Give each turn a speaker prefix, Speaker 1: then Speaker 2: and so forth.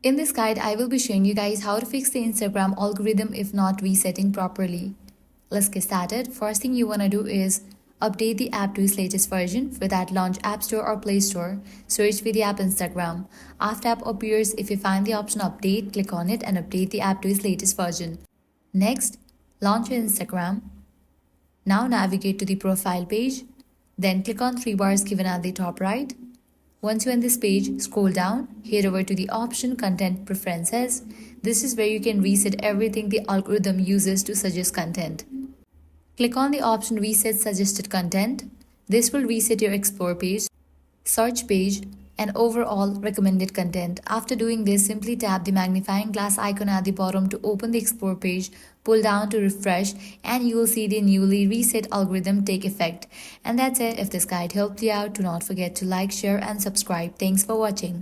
Speaker 1: In this guide, I will be showing you guys how to fix the Instagram algorithm if not resetting properly. Let's get started. First thing you want to do is update the app to its latest version. For that, launch App Store or Play Store. Search for the app Instagram. After app appears, if you find the option update, click on it and update the app to its latest version. Next, launch your Instagram. Now navigate to the profile page. Then click on three bars given at the top right. Once you're on this page, scroll down, head over to the option Content Preferences. This is where you can reset everything the algorithm uses to suggest content. Click on the option Reset Suggested Content. This will reset your Explore page, search page, and overall recommended content. After doing this, simply tap the magnifying glass icon at the bottom to open the Explore page, pull down to refresh, and you will see the newly reset algorithm take effect. And that's it. If this guide helped you out, do not forget to like, share, and subscribe. Thanks for watching.